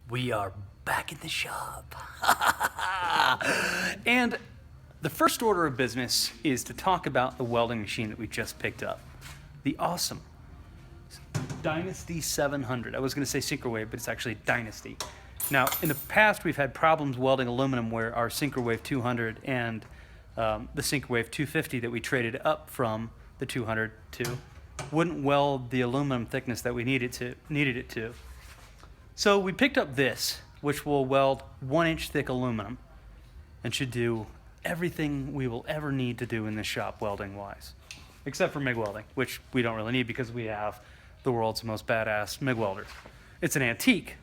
We are back in the shop. And the first order of business is to talk about the welding machine that we just picked up. The awesome Dynasty 700. I was going to say Syncrowave, but it's actually Dynasty. Now, in the past, we've had problems welding aluminum where our Syncrowave 200 and the Syncrowave 250 that we traded up from the 200 to wouldn't weld the aluminum thickness that we needed it to. So we picked up this, which will weld 1-inch thick aluminum and should do everything we will ever need to do in this shop welding wise, except for MIG welding, which we don't really need because we have the world's most badass MIG welder. It's an antique,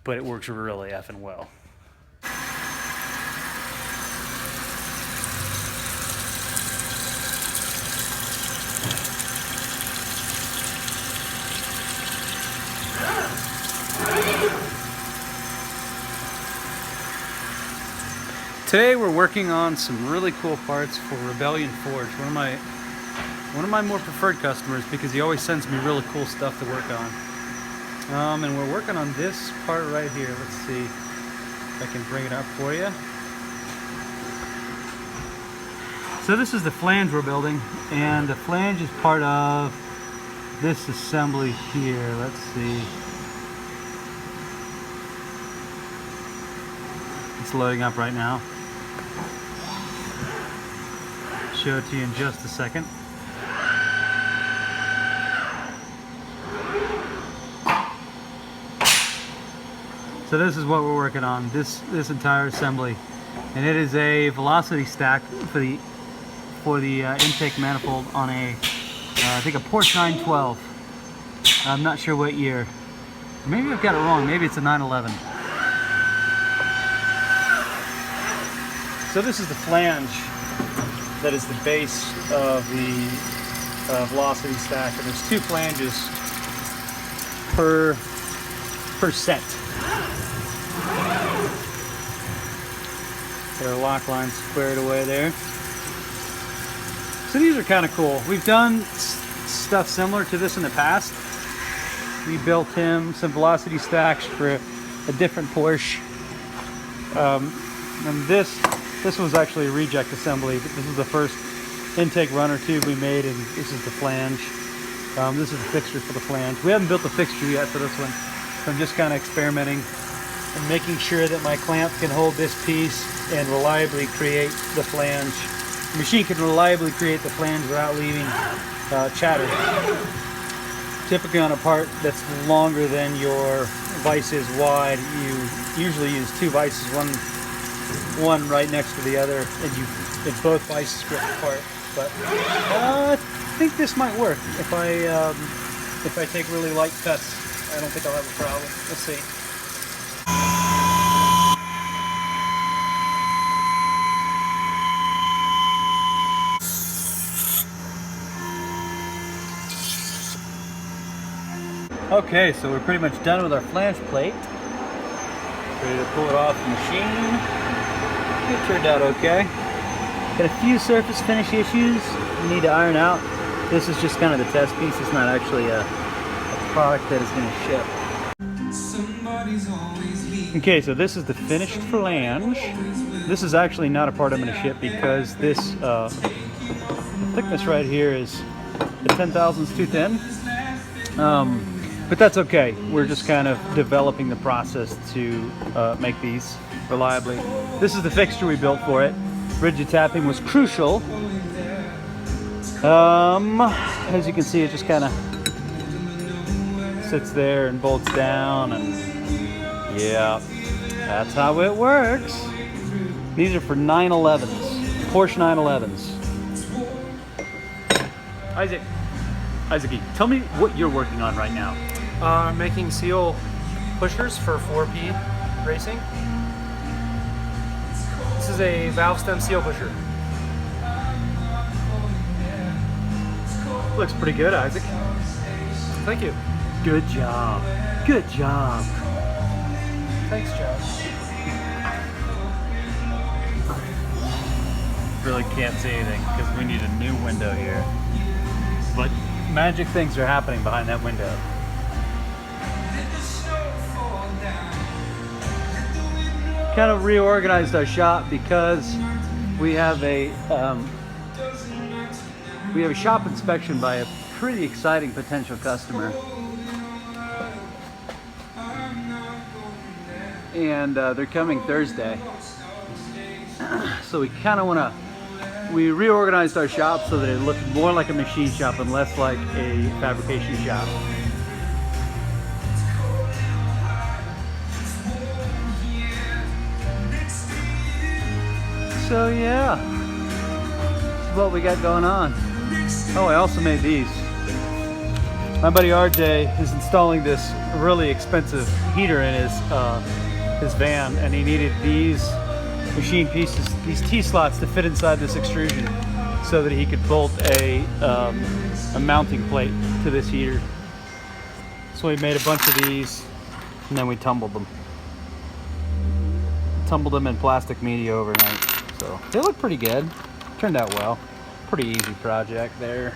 but it works really effing well. Today we're working on some really cool parts for Rebellion Forge, one of my more preferred customers because he always sends me really cool stuff to work on. And we're working on this part right here. Let's see if I can bring it up for you. So this is the flange we're building, and the flange is part of this assembly here. Let's see. It's loading up right now. Show it to you in just a second. So this is what we're working on, this entire assembly, and it is a velocity stack for the intake manifold on a I think a Porsche 912. I'm not sure what year. Maybe I've got it wrong. Maybe it's a 911. So this is the flange that is the base of the velocity stack, and there's 2 flanges per set. Got our lock line squared away there. So these are kind of cool. We've done stuff similar to this in the past. We built him some velocity stacks for a different Porsche. And this was actually a reject assembly. This is the first intake runner tube we made, and this is the flange. This is the fixture for the flange. We haven't built the fixture yet for this one, so I'm just kind of experimenting and making sure that my clamp can hold this piece and reliably create the flange. The machine can reliably create the flange without leaving chatter. Typically on a part that's longer than your vise is wide, you usually use 2 vices, one right next to the other, and both vices grip apart. But I think this might work if I take really light cuts. I don't think I'll have a problem. Let's see. Okay, so we're pretty much done with our flange plate. Ready to pull it off the machine. It turned out okay. Got a few surface finish issues we need to iron out. This is just kind of the test piece. It's not actually a product that is going to ship. Okay, so this is the finished flange. This is actually not a part I'm going to ship because this thickness right here is a 10,000ths too thin. But that's okay. We're just kind of developing the process to make these reliably. This is the fixture we built for it. Rigid tapping was crucial. As you can see, it just kind of sits there and bolts down, and yeah, that's how it works. These are for 911s, Porsche 911s. Isaac, tell me what you're working on right now. Making seal pushers for 4P racing. This is a valve stem seal pusher. Looks pretty good, Isaac. Thank you. Good job. Good job. Thanks, Josh. Really can't see anything because we need a new window here. But magic things are happening behind that window. kind of reorganized our shop because we have a shop inspection by a pretty exciting potential customer, and they're coming Thursday. So we kind of want to. We reorganized our shop so that it looked more like a machine shop and less like a fabrication shop. So yeah, that's what we got going on. Oh, I also made these. My buddy RJ is installing this really expensive heater in his van, and he needed these machine pieces, these T-slots, to fit inside this extrusion so that he could bolt a mounting plate to this heater. So we made a bunch of these, and then we tumbled them. Tumbled them in plastic media overnight. So they look pretty good. Turned out well. Pretty easy project there.